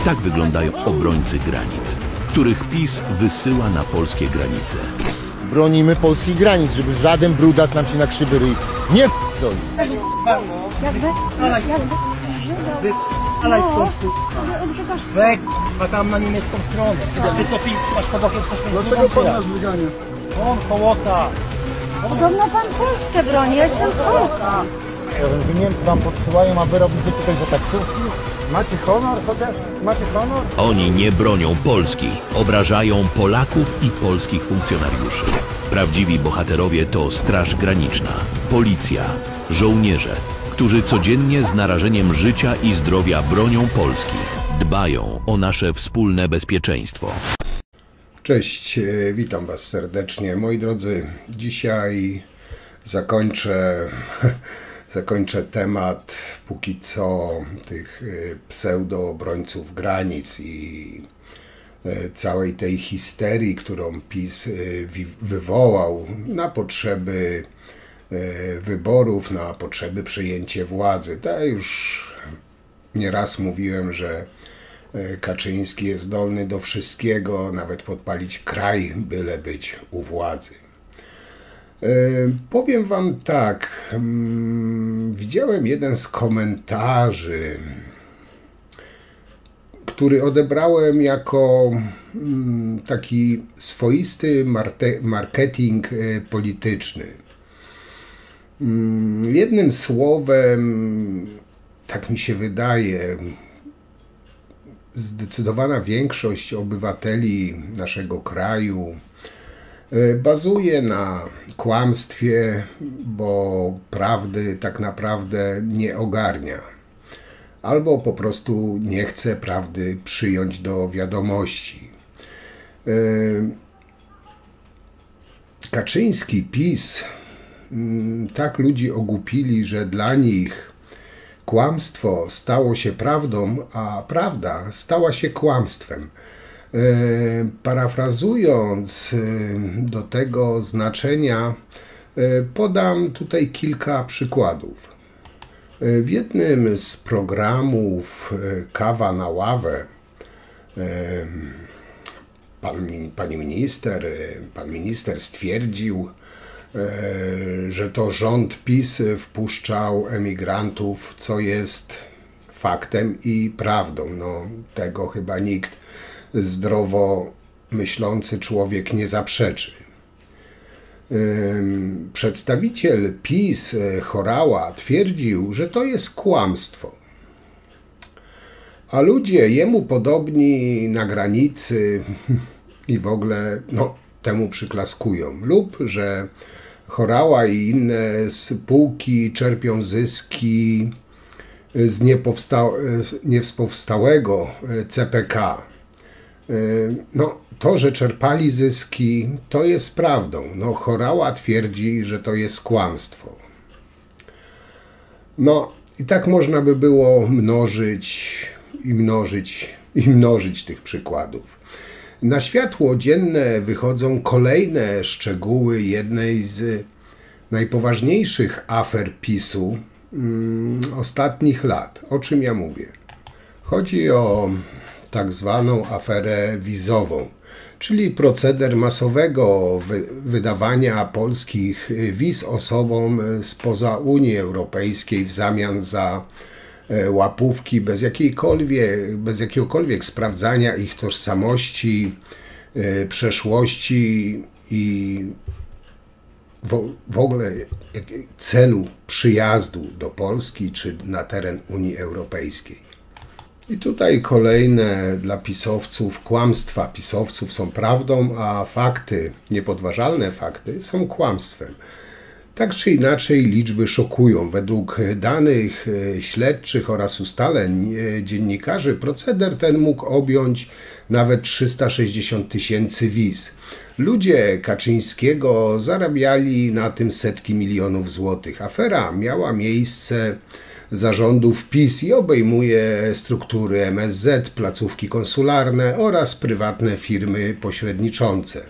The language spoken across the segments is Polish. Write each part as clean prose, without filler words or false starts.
Tak wyglądają obrońcy granic, których PiS wysyła na polskie granice. Bronimy polskich granic, żeby żaden brudak nam się na krzywy ryj nie p***oli. Alaj stąd, Wek, a tam na niemiecką stronę. Ty co masz pod okiem coś. Dlaczego pan nas wygania? On, hołota. Podobno pan Polskę broni, jestem Polka. Niemcy wam podsyłają, a wy robicie tutaj za taksówki? Macie honor chociaż? Macie honor? Oni nie bronią Polski, obrażają Polaków i polskich funkcjonariuszy. Prawdziwi bohaterowie to Straż Graniczna, policja, żołnierze, którzy codziennie z narażeniem życia i zdrowia bronią Polski, dbają o nasze wspólne bezpieczeństwo. Cześć, witam was serdecznie. Moi drodzy, dzisiaj zakończę temat póki co tych pseudo-obrońców granic i całej tej histerii, którą PiS wywołał na potrzeby wyborów, na potrzeby przejęcia władzy. Ja już nieraz mówiłem, że Kaczyński jest zdolny do wszystkiego, nawet podpalić kraj, byle być u władzy. Powiem wam tak, widziałem jeden z komentarzy, który odebrałem jako taki swoisty marketing polityczny. Jednym słowem, tak mi się wydaje, zdecydowana większość obywateli naszego kraju bazuje na kłamstwie, bo prawdy tak naprawdę nie ogarnia. Albo po prostu nie chce prawdy przyjąć do wiadomości. Kaczyński, PiS tak ludzi ogłupili, że dla nich kłamstwo stało się prawdą, a prawda stała się kłamstwem. Parafrazując do tego znaczenia, podam tutaj kilka przykładów. W jednym z programów Kawa na ławę pan minister stwierdził, że to rząd PiS wpuszczał emigrantów, co jest faktem i prawdą. No, tego chyba nikt zdrowo myślący człowiek nie zaprzeczy. Przedstawiciel PiS Horała twierdził, że to jest kłamstwo. A ludzie jemu podobni na granicy i w ogóle temu przyklaskują. Lub że Horała i inne spółki czerpią zyski z niewspowstałego CPK. To, że czerpali zyski, to jest prawdą. Horała twierdzi, że to jest kłamstwo. I tak można by było mnożyć tych przykładów. Na światło dzienne wychodzą kolejne szczegóły jednej z najpoważniejszych afer PiS-u ostatnich lat. O czym ja mówię? Chodzi o tak zwaną aferę wizową, czyli proceder masowego wydawania polskich wiz osobom spoza Unii Europejskiej w zamian za łapówki bez jakiegokolwiek sprawdzania ich tożsamości, przeszłości i w ogóle celu przyjazdu do Polski czy na teren Unii Europejskiej. I tutaj kolejne dla pisowców kłamstwa pisowców są prawdą, a fakty, niepodważalne fakty są kłamstwem. Tak czy inaczej liczby szokują. Według danych śledczych oraz ustaleń dziennikarzy proceder ten mógł objąć nawet 360 000 wiz. Ludzie Kaczyńskiego zarabiali na tym setki milionów złotych. Afera miała miejsce zarządów PiS i obejmuje struktury MSZ, placówki konsularne oraz prywatne firmy pośredniczące.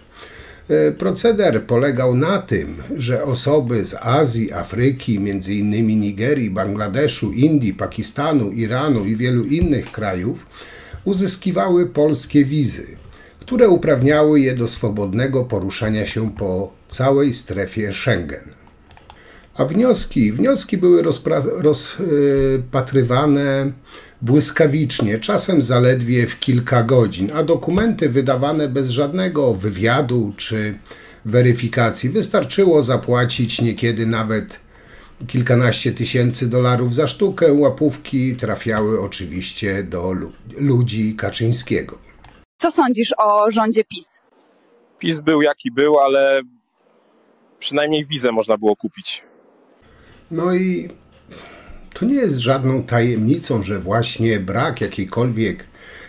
Proceder polegał na tym, że osoby z Azji, Afryki, m.in. Nigerii, Bangladeszu, Indii, Pakistanu, Iranu i wielu innych krajów uzyskiwały polskie wizy, które uprawniały je do swobodnego poruszania się po całej strefie Schengen. A wnioski były rozpatrywane błyskawicznie, czasem zaledwie w kilka godzin, a dokumenty wydawane bez żadnego wywiadu czy weryfikacji. Wystarczyło zapłacić niekiedy nawet kilkanaście tysięcy dolarów za sztukę. Łapówki trafiały oczywiście do ludzi Kaczyńskiego. Co sądzisz o rządzie PiS? PiS był jaki był, ale przynajmniej wizę można było kupić. No i to nie jest żadną tajemnicą, że właśnie brak jakiejkolwiek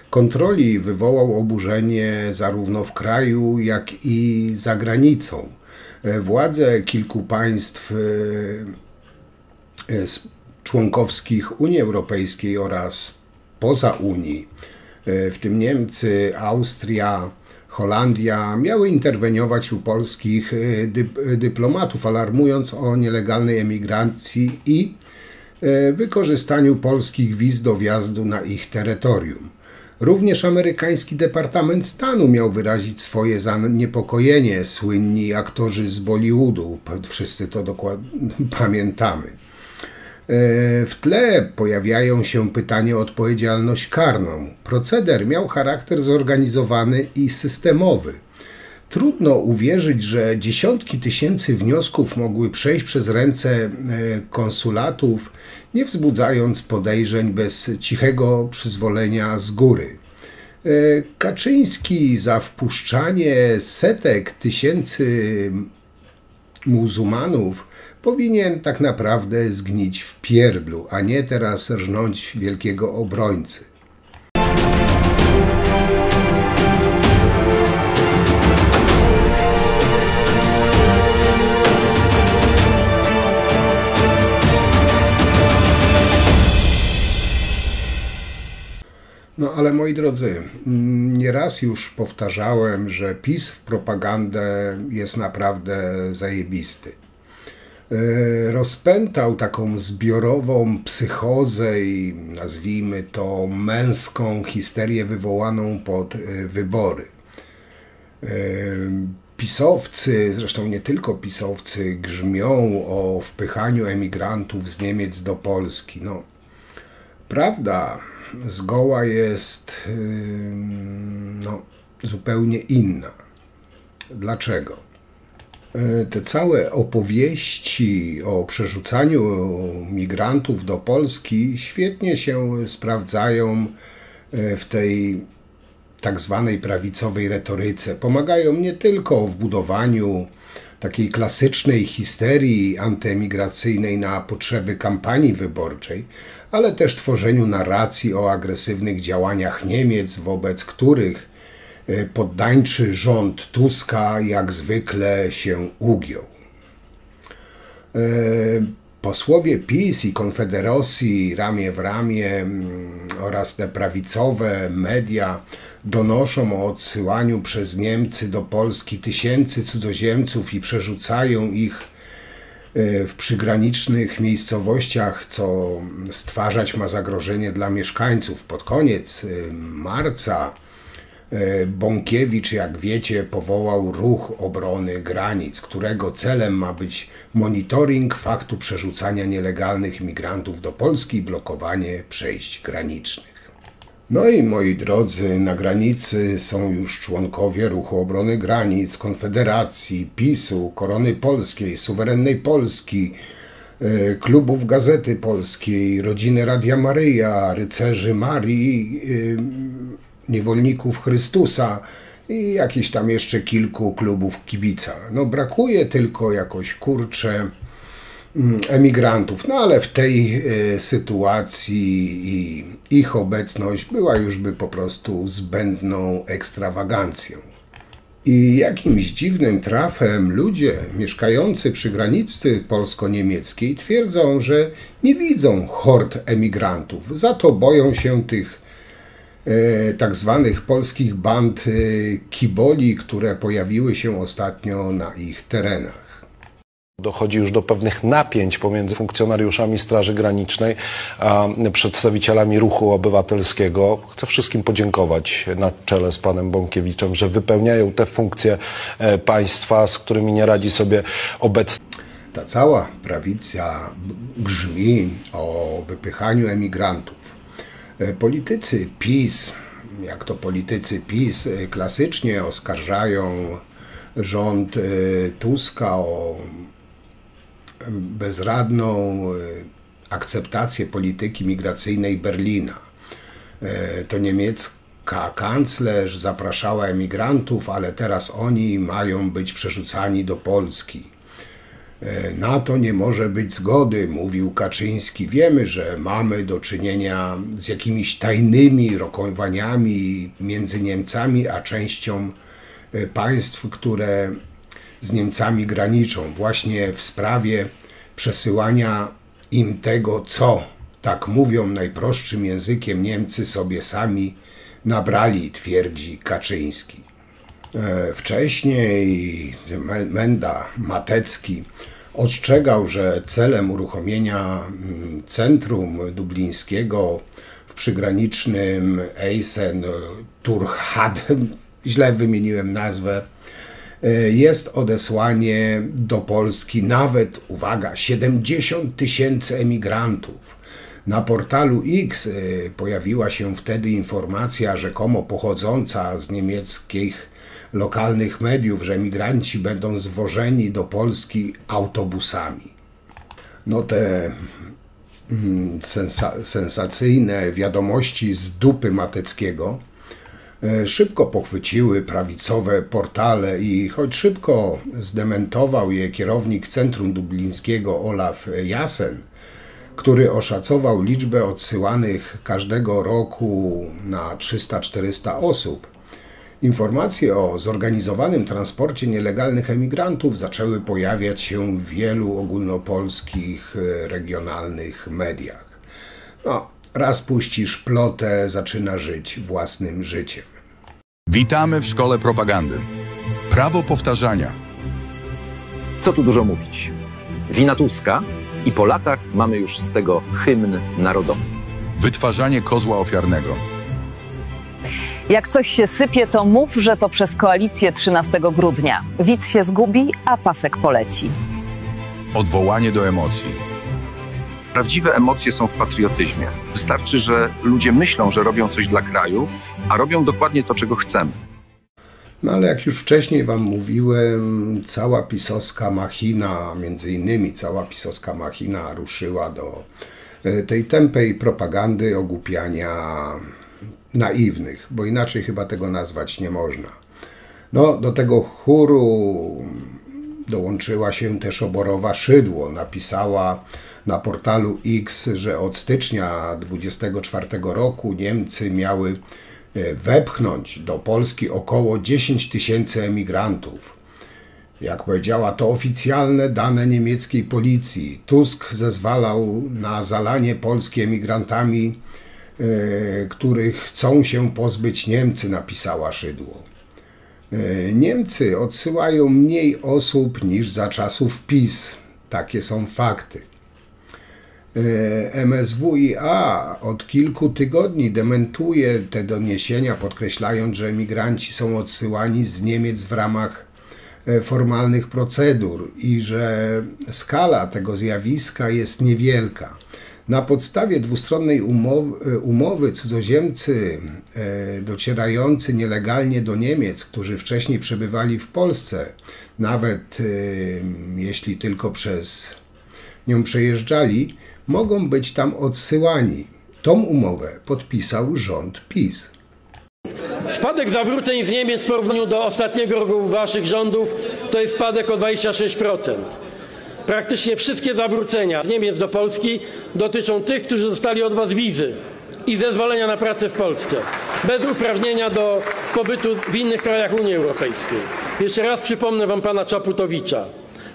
kontroli wywołał oburzenie zarówno w kraju, jak i za granicą. Władze kilku państw członkowskich Unii Europejskiej oraz poza Unii, w tym Niemcy, Austria, Holandia, miały interweniować u polskich dyplomatów, alarmując o nielegalnej emigracji i wykorzystaniu polskich wiz do wjazdu na ich terytorium. Również amerykański Departament Stanu miał wyrazić swoje zaniepokojenie. Słynni aktorzy z Bollywoodu, wszyscy to dokładnie pamiętamy. W tle pojawiają się pytania o odpowiedzialność karną. Proceder miał charakter zorganizowany i systemowy. Trudno uwierzyć, że dziesiątki tysięcy wniosków mogły przejść przez ręce konsulatów, nie wzbudzając podejrzeń bez cichego przyzwolenia z góry. Kaczyński za wpuszczanie setek tysięcy muzułmanów powinien tak naprawdę zgnić w pierdlu, a nie teraz rżnąć wielkiego obrońcy. No ale moi drodzy, nieraz już powtarzałem, że PiS w propagandę jest naprawdę zajebisty. Rozpętał taką zbiorową psychozę i nazwijmy to męską histerię wywołaną pod wybory. Pisowcy, zresztą nie tylko pisowcy, grzmią o wpychaniu emigrantów z Niemiec do Polski. No, prawda zgoła jest zupełnie inna. Dlaczego? Te całe opowieści o przerzucaniu migrantów do Polski świetnie się sprawdzają w tej tak zwanej prawicowej retoryce. Pomagają nie tylko w budowaniu takiej klasycznej histerii antyemigracyjnej na potrzeby kampanii wyborczej, ale też tworzeniu narracji o agresywnych działaniach Niemiec, wobec których poddańczy rząd Tuska jak zwykle się ugiął. Posłowie PiS i Konfederacji ramię w ramię oraz te prawicowe media donoszą o odsyłaniu przez Niemcy do Polski tysięcy cudzoziemców i przerzucają ich w przygranicznych miejscowościach, co stwarzać ma zagrożenie dla mieszkańców. Pod koniec marca Bąkiewicz, jak wiecie, powołał Ruch Obrony Granic, którego celem ma być monitoring faktu przerzucania nielegalnych migrantów do Polski i blokowanie przejść granicznych. No i moi drodzy, na granicy są już członkowie Ruchu Obrony Granic, Konfederacji, PiS-u, Korony Polskiej, Suwerennej Polski, klubów Gazety Polskiej, Rodziny Radia Maryja, Rycerzy Marii, Niewolników Chrystusa i jakichś tam jeszcze kilku klubów kibica. No brakuje tylko jakoś, kurczę, emigrantów, no ale w tej sytuacji ich obecność była już po prostu zbędną ekstrawagancją. I jakimś dziwnym trafem ludzie mieszkający przy granicy polsko-niemieckiej twierdzą, że nie widzą hord emigrantów, za to boją się tych tak zwanych polskich band kiboli, które pojawiły się ostatnio na ich terenach. Dochodzi już do pewnych napięć pomiędzy funkcjonariuszami Straży Granicznej a przedstawicielami ruchu obywatelskiego. Chcę wszystkim podziękować na czele z panem Bąkiewiczem, że wypełniają te funkcje państwa, z którymi nie radzi sobie obecnie. Ta cała prawica grzmi o wypychaniu emigrantów. Politycy PiS, jak to politycy PiS klasycznie oskarżają rząd Tuska o bezradną akceptację polityki migracyjnej Berlina. To niemiecka kanclerz zapraszała emigrantów, ale teraz oni mają być przerzucani do Polski. Na to nie może być zgody, mówił Kaczyński. Wiemy, że mamy do czynienia z jakimiś tajnymi rokowaniami między Niemcami a częścią państw, które z Niemcami graniczą, właśnie w sprawie przesyłania im tego, co, tak mówią najprostszym językiem, Niemcy sobie sami nabrali, twierdzi Kaczyński. Wcześniej Menda Matecki ostrzegał, że celem uruchomienia centrum dublińskiego w przygranicznym Essen-Turhaden, źle wymieniłem nazwę, jest odesłanie do Polski nawet, uwaga, 70 000 emigrantów. Na portalu X pojawiła się wtedy informacja rzekomo pochodząca z niemieckich lokalnych mediów, że emigranci będą zwożeni do Polski autobusami. No te sensacyjne wiadomości z dupy Mateckiego szybko pochwyciły prawicowe portale i choć szybko zdementował je kierownik Centrum Dublińskiego Olaf Jassen, który oszacował liczbę odsyłanych każdego roku na 300-400 osób, informacje o zorganizowanym transporcie nielegalnych emigrantów zaczęły pojawiać się w wielu ogólnopolskich, regionalnych mediach. No, raz puścisz plotę, zaczyna żyć własnym życiem. Witamy w Szkole Propagandy. Prawo powtarzania. Co tu dużo mówić? Wina Tuska i po latach mamy już z tego hymn narodowy. Wytwarzanie kozła ofiarnego. Jak coś się sypie, to mów, że to przez koalicję 13 grudnia. Widz się zgubi, a pasek poleci. Odwołanie do emocji. Prawdziwe emocje są w patriotyzmie. Wystarczy, że ludzie myślą, że robią coś dla kraju, a robią dokładnie to, czego chcemy. No ale jak już wcześniej wam mówiłem, cała pisowska machina, między innymi cała pisowska machina ruszyła do tej tępej propagandy ogłupiania naiwnych, bo inaczej chyba tego nazwać nie można. No, do tego chóru dołączyła się też oborowa Szydło. Napisała na portalu X, że od stycznia 24 roku Niemcy miały wepchnąć do Polski około 10 000 emigrantów. Jak powiedziała, to oficjalne dane niemieckiej policji. Tusk zezwalał na zalanie Polski emigrantami, których chcą się pozbyć Niemcy, napisała Szydło. Niemcy odsyłają mniej osób niż za czasów PiS. Takie są fakty. MSWiA od kilku tygodni dementuje te doniesienia, podkreślając, że emigranci są odsyłani z Niemiec w ramach formalnych procedur i że skala tego zjawiska jest niewielka. Na podstawie dwustronnej umowy cudzoziemcy docierający nielegalnie do Niemiec, którzy wcześniej przebywali w Polsce, nawet jeśli tylko przez nią przejeżdżali, mogą być tam odsyłani. Tą umowę podpisał rząd PiS. Spadek zawróceń z Niemiec w porównaniu do ostatniego roku waszych rządów to jest spadek o 26%. Praktycznie wszystkie zawrócenia z Niemiec do Polski dotyczą tych, którzy dostali od was wizy i zezwolenia na pracę w Polsce, bez uprawnienia do pobytu w innych krajach Unii Europejskiej. Jeszcze raz przypomnę wam pana Czaputowicza.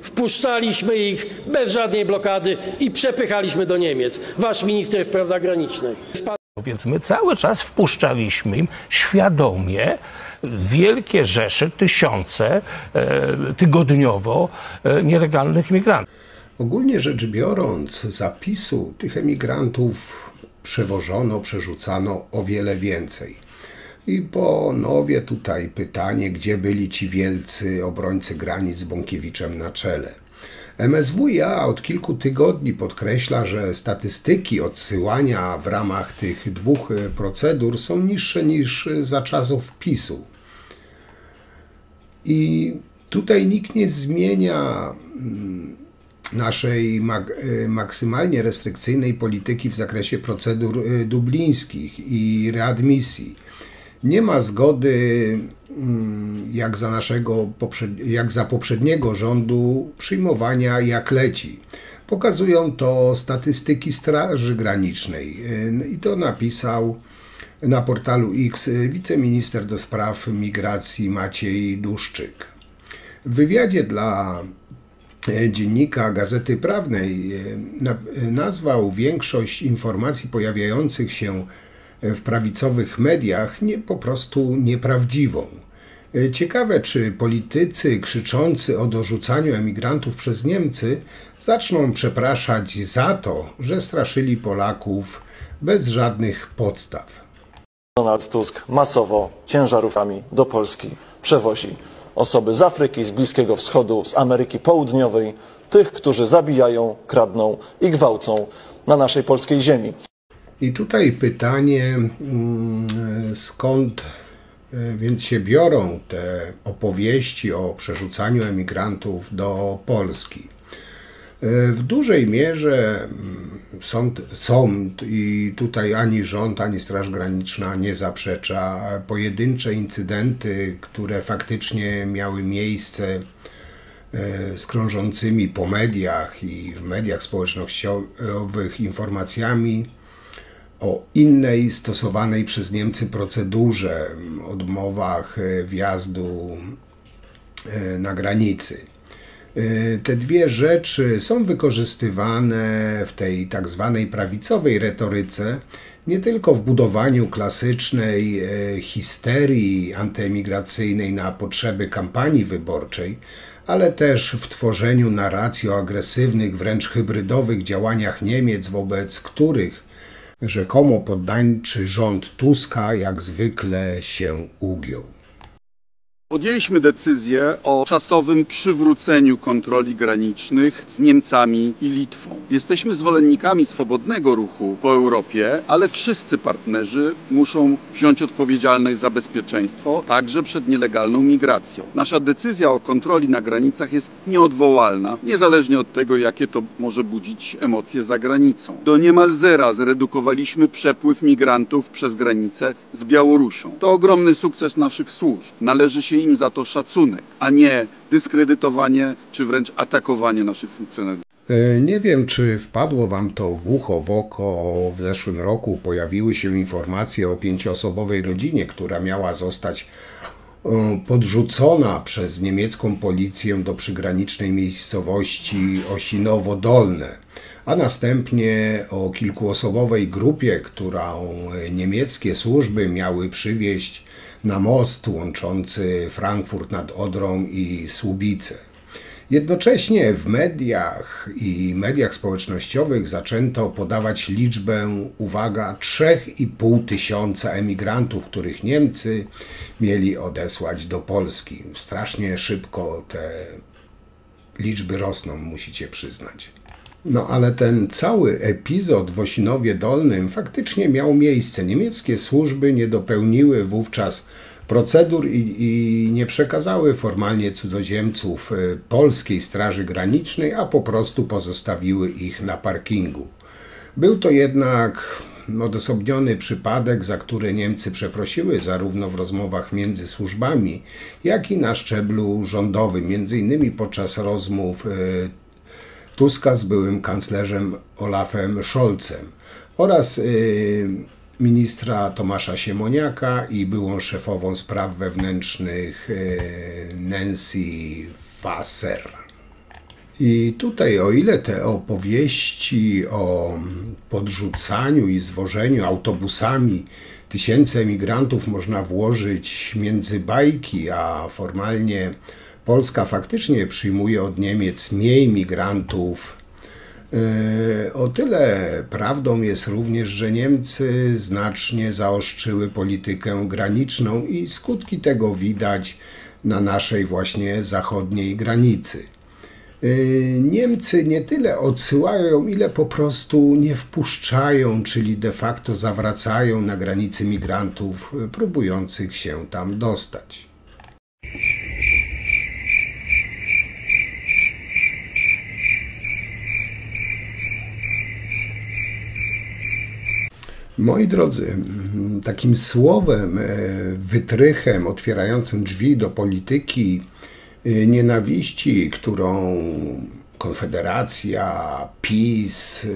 Wpuszczaliśmy ich bez żadnej blokady i przepychaliśmy do Niemiec. Wasz minister spraw zagranicznych. Więc my cały czas wpuszczaliśmy im świadomie wielkie rzesze, tysiące tygodniowo nielegalnych migrantów. Ogólnie rzecz biorąc, zapisu tych emigrantów przewożono, przerzucano o wiele więcej. I ponowię tutaj pytanie, gdzie byli ci wielcy obrońcy granic z Bąkiewiczem na czele. MSWiA od kilku tygodni podkreśla, że statystyki odsyłania w ramach tych dwóch procedur są niższe niż za czasów PiS-u. I tutaj nikt nie zmienia naszej maksymalnie restrykcyjnej polityki w zakresie procedur dublińskich i readmisji. Nie ma zgody, jak za poprzedniego rządu, przyjmowania jak leci. Pokazują to statystyki Straży Granicznej. I to napisał na portalu X wiceminister do spraw migracji Maciej Duszczyk. W wywiadzie dla dziennika Gazety Prawnej nazwał większość informacji pojawiających się w prawicowych mediach po prostu nieprawdziwą. Ciekawe, czy politycy krzyczący o dorzucaniu emigrantów przez Niemcy zaczną przepraszać za to, że straszyli Polaków bez żadnych podstaw. Donald Tusk masowo ciężarówkami do Polski przewozi osoby z Afryki, z Bliskiego Wschodu, z Ameryki Południowej, tych, którzy zabijają, kradną i gwałcą na naszej polskiej ziemi. I tutaj pytanie, skąd więc się biorą te opowieści o przerzucaniu emigrantów do Polski. W dużej mierze sąd i tutaj ani rząd, ani Straż Graniczna nie zaprzecza. Pojedyncze incydenty, które faktycznie miały miejsce z krążącymi po mediach i w mediach społecznościowych informacjami o innej stosowanej przez Niemcy procedurze, odmowach wjazdu na granicy. Te dwie rzeczy są wykorzystywane w tej tak zwanej prawicowej retoryce nie tylko w budowaniu klasycznej histerii antyemigracyjnej na potrzeby kampanii wyborczej, ale też w tworzeniu narracji o agresywnych, wręcz hybrydowych działaniach Niemiec, wobec których rzekomo poddańczy rząd Tuska jak zwykle się ugiął. Podjęliśmy decyzję o czasowym przywróceniu kontroli granicznych z Niemcami i Litwą. Jesteśmy zwolennikami swobodnego ruchu po Europie, ale wszyscy partnerzy muszą wziąć odpowiedzialność za bezpieczeństwo, także przed nielegalną migracją. Nasza decyzja o kontroli na granicach jest nieodwołalna, niezależnie od tego, jakie to może budzić emocje za granicą. Do niemal zera zredukowaliśmy przepływ migrantów przez granicę z Białorusią. To ogromny sukces naszych służb. Należy się im za to szacunek, a nie dyskredytowanie czy wręcz atakowanie naszych funkcjonariuszy. Nie wiem, czy wpadło wam to w ucho, w oko. W zeszłym roku pojawiły się informacje o 5-osobowej rodzinie, która miała zostać podrzucona przez niemiecką policję do przygranicznej miejscowości Osinowo Dolne, a następnie o kilkuosobowej grupie, którą niemieckie służby miały przywieźć na most łączący Frankfurt nad Odrą i Słubice. Jednocześnie w mediach i mediach społecznościowych zaczęto podawać liczbę, uwaga, 3,5 tysiąca emigrantów, których Niemcy mieli odesłać do Polski. Strasznie szybko te liczby rosną, musicie przyznać. No ale ten cały epizod w Osinowie Dolnym faktycznie miał miejsce. Niemieckie służby nie dopełniły wówczas procedur i nie przekazały formalnie cudzoziemców polskiej Straży Granicznej, a po prostu pozostawiły ich na parkingu. Był to jednak odosobniony przypadek, za który Niemcy przeprosiły zarówno w rozmowach między służbami, jak i na szczeblu rządowym, m.in. podczas rozmów Tuska z byłym kanclerzem Olafem Scholzem oraz ministra Tomasza Siemoniaka i byłą szefową spraw wewnętrznych Nancy Faeser. I tutaj, o ile te opowieści o podrzucaniu i zwożeniu autobusami tysięcy emigrantów można włożyć między bajki, a formalnie Polska faktycznie przyjmuje od Niemiec mniej migrantów, o tyle prawdą jest również, że Niemcy znacznie zaostrzyły politykę graniczną i skutki tego widać na naszej właśnie zachodniej granicy. Niemcy nie tyle odsyłają, ile po prostu nie wpuszczają, czyli de facto zawracają na granicy migrantów próbujących się tam dostać. Moi drodzy, takim słowem, wytrychem otwierającym drzwi do polityki nienawiści, którą Konfederacja, PiS,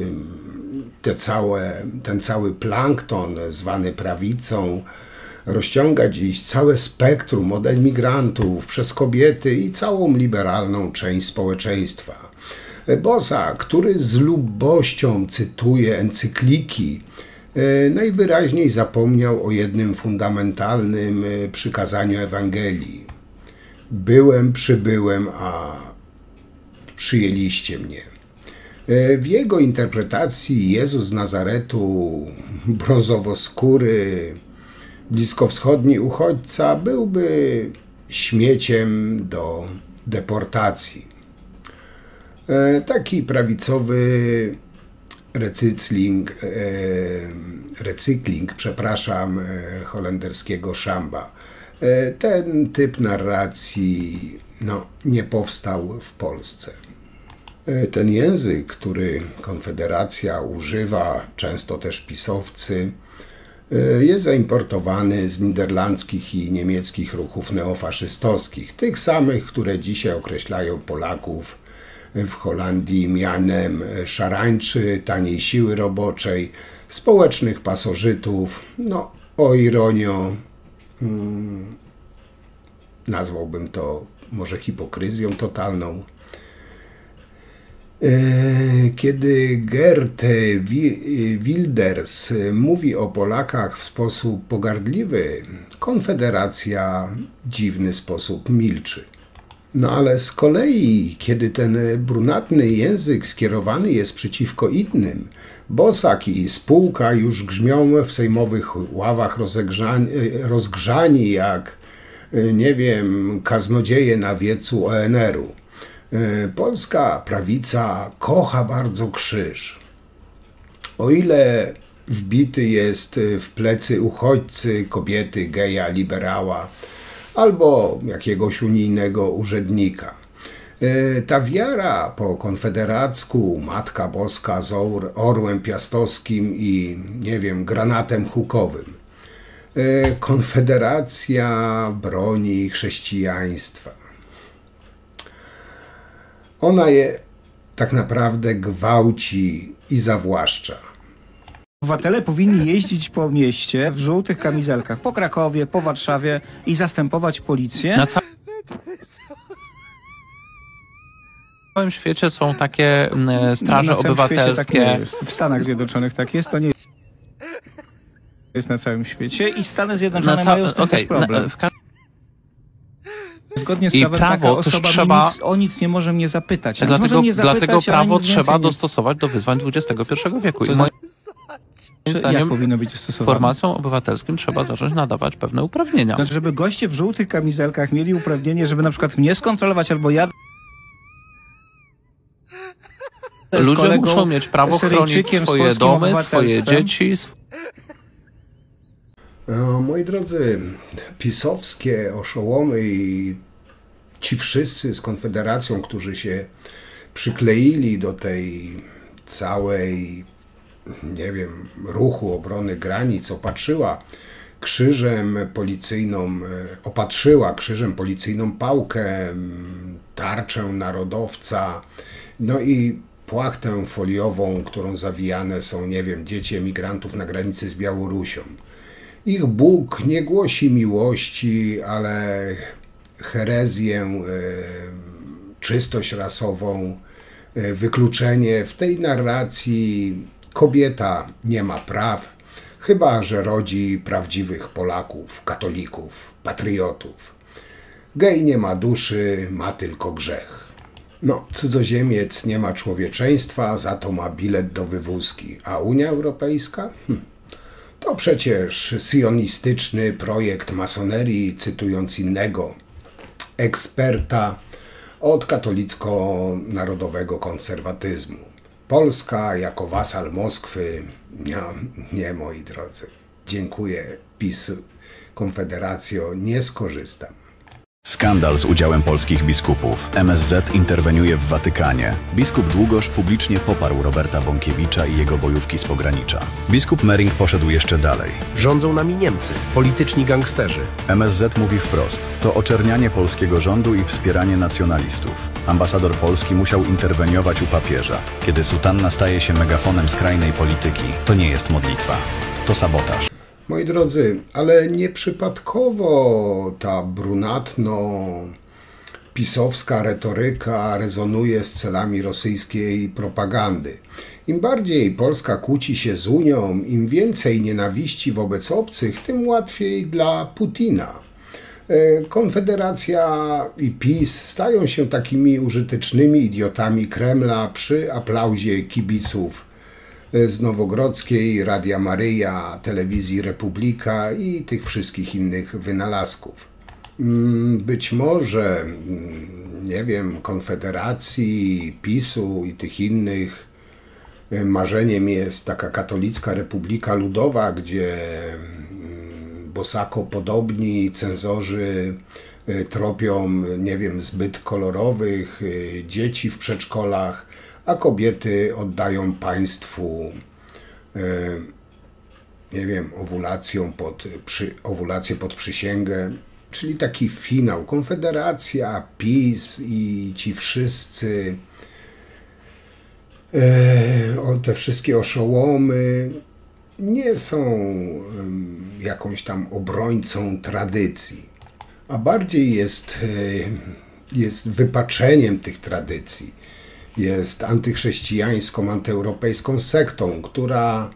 ten cały plankton zwany prawicą rozciąga dziś całe spektrum od emigrantów przez kobiety i całą liberalną część społeczeństwa. Bosak, który z lubością cytuje encykliki, najwyraźniej zapomniał o jednym fundamentalnym przykazaniu Ewangelii. Byłem, przybyłem, a przyjęliście mnie. W jego interpretacji Jezus z Nazaretu, brązowoskóry, bliskowschodni uchodźca, byłby śmieciem do deportacji. Taki prawicowy recykling, holenderskiego Szamba. Ten typ narracji nie powstał w Polsce. Ten język, który Konfederacja używa, często też pisowcy, jest zaimportowany z niderlandzkich i niemieckich ruchów neofaszystowskich, tych samych, które dzisiaj określają Polaków w Holandii mianem szarańczy, taniej siły roboczej, społecznych pasożytów, o ironio, nazwałbym to może hipokryzją totalną. Kiedy Geert Wilders mówi o Polakach w sposób pogardliwy, Konfederacja w dziwny sposób milczy. Ale z kolei, kiedy ten brunatny język skierowany jest przeciwko innym, Bosak i spółka już grzmią w sejmowych ławach rozgrzani jak, nie wiem, kaznodzieje na wiecu ONR-u. Polska prawica kocha bardzo krzyż. O ile wbity jest w plecy uchodźcy, kobiety, geja, liberała albo jakiegoś unijnego urzędnika. Ta wiara po konfederacku, Matka Boska z orłem piastowskim i, nie wiem, granatem hukowym. Konfederacja broni chrześcijaństwa. Ona je tak naprawdę gwałci i zawłaszcza. Obywatele powinni jeździć po mieście w żółtych kamizelkach, po Krakowie, po Warszawie i zastępować policję. Na całym świecie są takie straże obywatelskie. Tak nie jest. W Stanach Zjednoczonych tak jest, to nie jest na całym świecie i Stany Zjednoczone mają z tym też problem. Zgodnie z prawem taka osoba o nic nie może mnie zapytać. Dlatego prawo trzeba dostosować do wyzwań XXI wieku. I moim zdaniem powinno być dostosowane? formacjom obywatelskim trzeba zacząć nadawać pewne uprawnienia. Znaczy, żeby goście w żółtych kamizelkach mieli uprawnienie, żeby na przykład mnie skontrolować albo ja... Ludzie muszą mieć prawo chronić swoje domy, swoje dzieci. Moi drodzy, pisowskie oszołomy i ci wszyscy z Konfederacją, którzy się przykleili do tej całej, nie wiem, ruchu obrony granic, opatrzyła krzyżem policyjną pałkę, tarczę narodowca, i płachtę foliową, którą zawijane są, nie wiem, dzieci emigrantów na granicy z Białorusią. Ich Bóg nie głosi miłości, ale herezję, czystość rasową, wykluczenie. W tej narracji kobieta nie ma praw, chyba że rodzi prawdziwych Polaków, katolików, patriotów. Gej nie ma duszy, ma tylko grzech. No, cudzoziemiec nie ma człowieczeństwa, za to ma bilet do wywózki. A Unia Europejska? To przecież sionistyczny projekt masonerii, cytując innego eksperta od katolicko-narodowego konserwatyzmu. Polska jako wasal Moskwy? Nie, moi drodzy. Dziękuję, PiS, Konfederacjo, nie skorzystam. Skandal z udziałem polskich biskupów. MSZ interweniuje w Watykanie. Biskup Długosz publicznie poparł Roberta Bąkiewicza i jego bojówki z pogranicza. Biskup Mering poszedł jeszcze dalej. Rządzą nami Niemcy, polityczni gangsterzy. MSZ mówi wprost. To oczernianie polskiego rządu i wspieranie nacjonalistów. Ambasador Polski musiał interweniować u papieża. Kiedy sutanna staje się megafonem skrajnej polityki, to nie jest modlitwa. To sabotaż. Moi drodzy, ale nieprzypadkowo ta brunatno-pisowska retoryka rezonuje z celami rosyjskiej propagandy. Im bardziej Polska kłóci się z Unią, im więcej nienawiści wobec obcych, tym łatwiej dla Putina. Konfederacja i PiS stają się takimi użytecznymi idiotami Kremla przy aplauzie kibiców z Nowogrodzkiej, Radia Maryja, Telewizji Republika i tych wszystkich innych wynalazków. Być może, nie wiem, Konfederacji, PiS-u i tych innych marzeniem jest taka katolicka Republika Ludowa, gdzie bosako podobni cenzorzy tropią, nie wiem, zbyt kolorowych dzieci w przedszkolach, a kobiety oddają państwu, nie wiem, owulację pod przysięgę, czyli taki finał. Konfederacja, PiS i ci wszyscy, te wszystkie oszołomy nie są jakąś tam obrońcą tradycji, a bardziej jest wypaczeniem tych tradycji. Jest antychrześcijańską, antyeuropejską sektą, która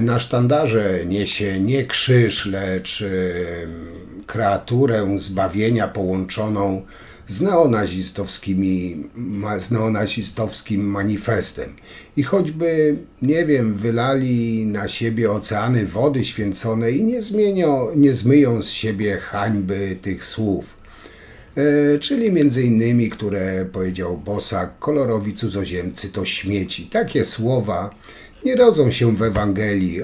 na sztandarze niesie nie krzyż, lecz kreaturę zbawienia połączoną z neonazistowskim manifestem. I choćby, nie wiem, wylali na siebie oceany wody święconej i nie zmyją z siebie hańby tych słów. Czyli między innymi, które powiedział Bosak, kolorowi cudzoziemcy to śmieci. Takie słowa nie rodzą się w Ewangelii,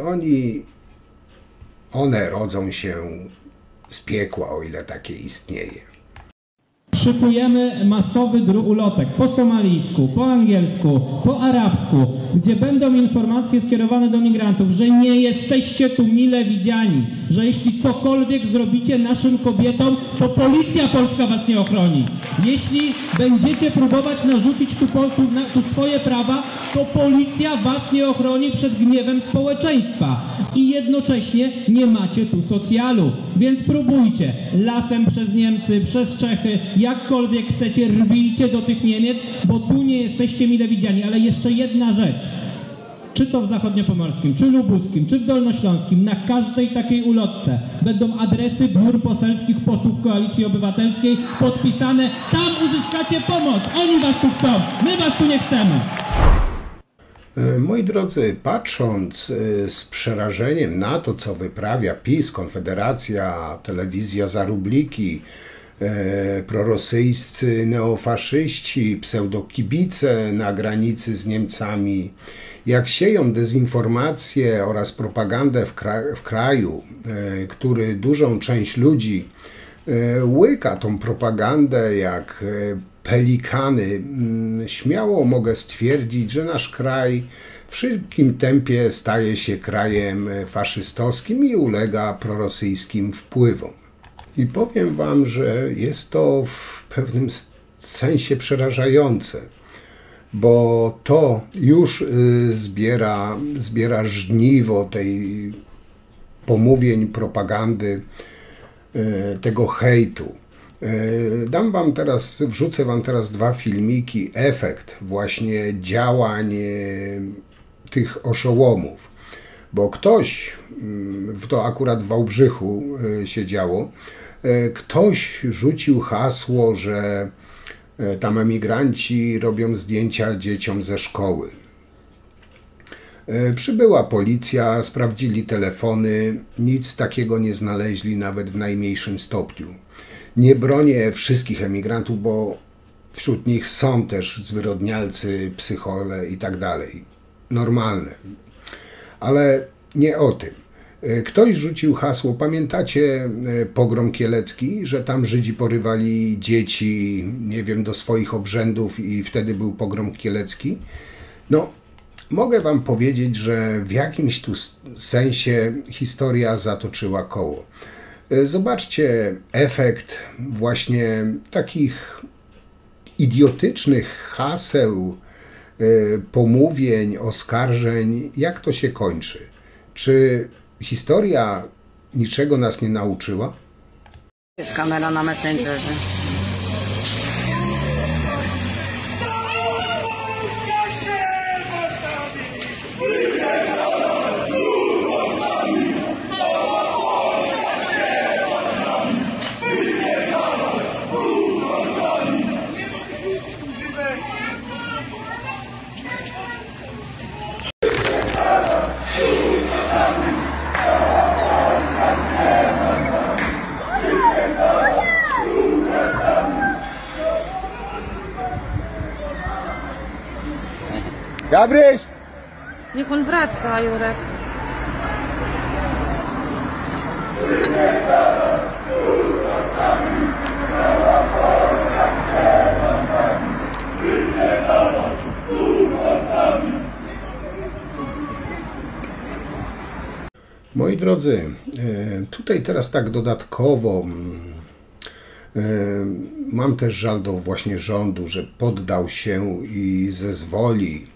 one rodzą się z piekła, o ile takie istnieje. Szykujemy masowy ulotek po somalijsku, po angielsku, po arabsku, gdzie będą informacje skierowane do migrantów, że nie jesteście tu mile widziani, że jeśli cokolwiek zrobicie naszym kobietom, to policja polska was nie ochroni. Jeśli będziecie próbować narzucić tu swoje prawa, to policja was nie ochroni przed gniewem społeczeństwa. I jednocześnie nie macie tu socjalu. Więc próbujcie lasem przez Niemcy, przez Czechy, jakkolwiek chcecie, rwijcie do tych Niemiec, bo tu nie jesteście mile widziani. Ale jeszcze jedna rzecz. Czy to w zachodniopomorskim, czy lubuskim, czy w dolnośląskim, na każdej takiej ulotce będą adresy biur poselskich posłów Koalicji Obywatelskiej podpisane. Tam uzyskacie pomoc. Oni was tu chcą. My was tu nie chcemy. Moi drodzy, patrząc z przerażeniem na to, co wyprawia PiS, Konfederacja, telewizja za rubliki, prorosyjscy neofaszyści, pseudokibice na granicy z Niemcami, jak sieją dezinformację oraz propagandę w kraju, który dużą część ludzi łyka tą propagandę jak pelikany, śmiało mogę stwierdzić, że nasz kraj w szybkim tempie staje się krajem faszystowskim i ulega prorosyjskim wpływom. I powiem wam, że jest to w pewnym sensie przerażające, bo to już zbiera żniwo tej pomówień, propagandy, tego hejtu. Wrzucę wam teraz dwa filmiki, efekt właśnie działań tych oszołomów. Bo ktoś, to akurat w Wałbrzychu się działo, ktoś rzucił hasło, że tam emigranci robią zdjęcia dzieciom ze szkoły. Przybyła policja, sprawdzili telefony, nic takiego nie znaleźli nawet w najmniejszym stopniu. Nie bronię wszystkich emigrantów, bo wśród nich są też zwyrodnialcy, psychole i tak dalej. Normalne. Ale nie o tym. Ktoś rzucił hasło, pamiętacie pogrom kielecki, że tam Żydzi porywali dzieci, nie wiem, do swoich obrzędów i wtedy był pogrom kielecki? No, mogę wam powiedzieć, że w jakimś tu sensie historia zatoczyła koło. Zobaczcie efekt właśnie takich idiotycznych haseł, pomówień, oskarżeń, jak to się kończy. Czy historia niczego nas nie nauczyła? Jest kamera na Messengerze. Gabryś! Niech on wraca, Jurek. Moi drodzy, tutaj teraz tak dodatkowo mam też żal do właśnie rządu, że poddał się i zezwoli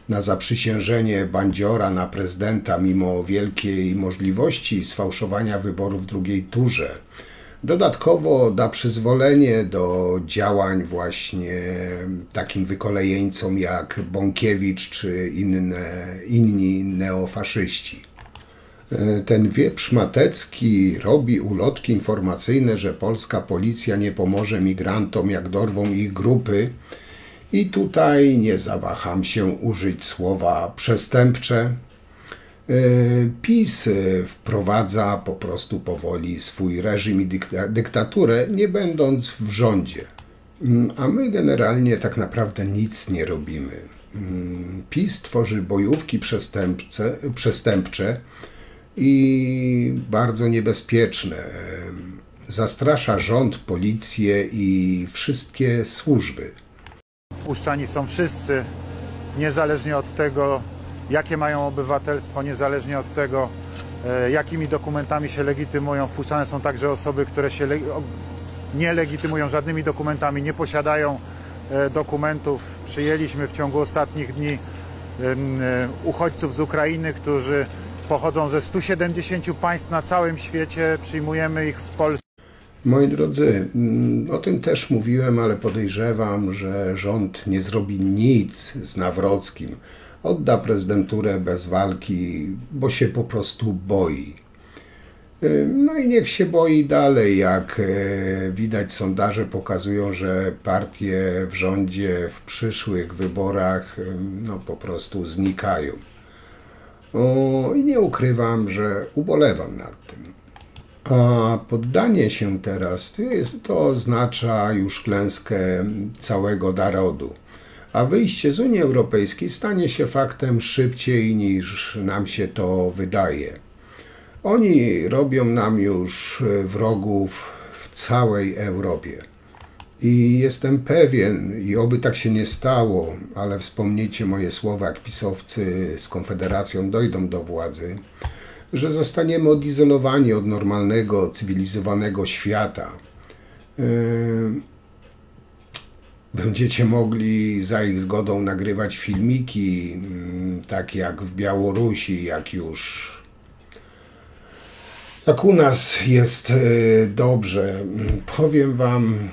na zaprzysiężenie Bandziora na prezydenta mimo wielkiej możliwości sfałszowania wyborów w drugiej turze. Dodatkowo da przyzwolenie do działań właśnie takim wykolejeńcom jak Bąkiewicz czy inni neofaszyści. Ten wieprz Matecki robi ulotki informacyjne, że polska policja nie pomoże migrantom, jak dorwą ich grupy. I tutaj nie zawaham się użyć słowa przestępcze. PiS wprowadza po prostu powoli swój reżim i dyktaturę, nie będąc w rządzie. A my generalnie tak naprawdę nic nie robimy. PiS tworzy bojówki przestępcze i bardzo niebezpieczne. Zastrasza rząd, policję i wszystkie służby. Wpuszczani są wszyscy, niezależnie od tego, jakie mają obywatelstwo, niezależnie od tego, jakimi dokumentami się legitymują. Wpuszczane są także osoby, które się nie legitymują żadnymi dokumentami, nie posiadają dokumentów. Przyjęliśmy w ciągu ostatnich dni uchodźców z Ukrainy, którzy pochodzą ze 170 państw na całym świecie. Przyjmujemy ich w Polsce. Moi drodzy, o tym też mówiłem, ale podejrzewam, że rząd nie zrobi nic z Nawrockim. Odda prezydenturę bez walki, bo się po prostu boi. No i niech się boi dalej, jak widać sondaże pokazują, że partie w rządzie w przyszłych wyborach no, po prostu znikają. I nie ukrywam, że ubolewam nad tym. A poddanie się teraz to oznacza już klęskę całego narodu. A wyjście z Unii Europejskiej stanie się faktem szybciej niż nam się to wydaje. Oni robią nam już wrogów w całej Europie. I jestem pewien, i oby tak się nie stało, ale wspomnijcie moje słowa, jak pisowcy z Konfederacją dojdą do władzy, że zostaniemy odizolowani od normalnego, cywilizowanego świata. Będziecie mogli za ich zgodą nagrywać filmiki, tak jak w Białorusi, jak już Jak u nas jest dobrze. Powiem wam,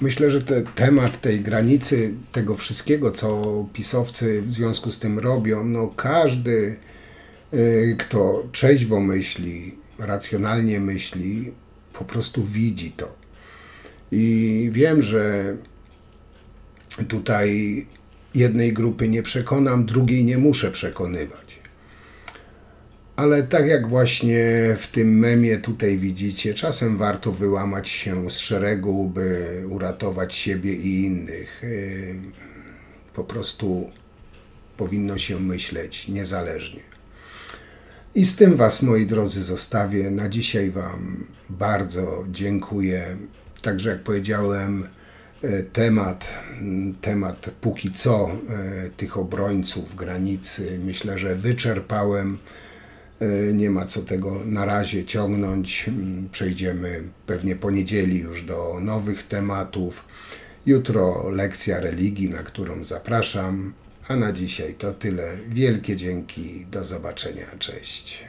myślę, że temat tej granicy, tego wszystkiego, co pisowcy w związku z tym robią, no każdy, kto trzeźwo myśli, racjonalnie myśli, po prostu widzi to. I wiem, że tutaj jednej grupy nie przekonam, drugiej nie muszę przekonywać. Ale tak jak właśnie w tym memie tutaj widzicie, czasem warto wyłamać się z szeregu, by uratować siebie i innych. Po prostu powinno się myśleć niezależnie. I z tym was, moi drodzy, zostawię. Na dzisiaj wam bardzo dziękuję. Także jak powiedziałem, temat póki co tych obrońców granicy myślę, że wyczerpałem. Nie ma co tego na razie ciągnąć. Przejdziemy pewnie po niedzieli już do nowych tematów. Jutro lekcja religii, na którą zapraszam. A na dzisiaj to tyle. Wielkie dzięki. Do zobaczenia. Cześć.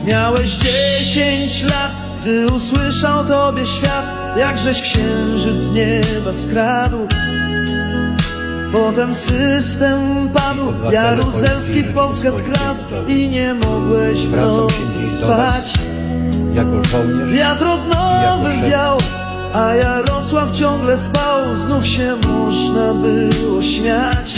Miałeś 10 lat, gdy usłyszał tobie świat, jakżeś księżyc z nieba skradł. Potem system padł, Jaruzelski Polskę skradł i nie mogłeś w nocy spać. Wiatr odnowy wiał, a Jarosław ciągle spał. Znów się można było śmiać.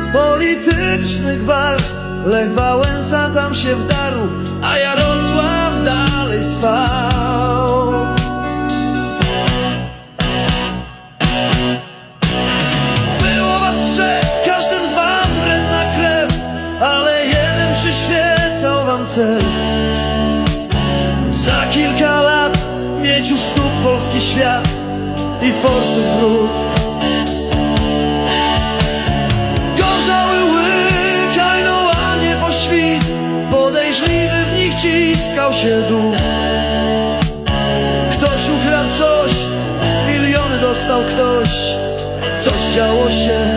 W politycznych walk Lech Wałęsa tam się wdarł, a Jarosław dalej spał. Było was trzech, w każdym z was wredna krew, ale jeden przyświecał wam cel. Za kilka lat mieć u stóp polski świat i forsy wróg. Gorzały łyk, no a nie po świt, podejrzliwy w nich ciskał się duch. Ktoś ukradł coś, miliony dostał ktoś, coś działo się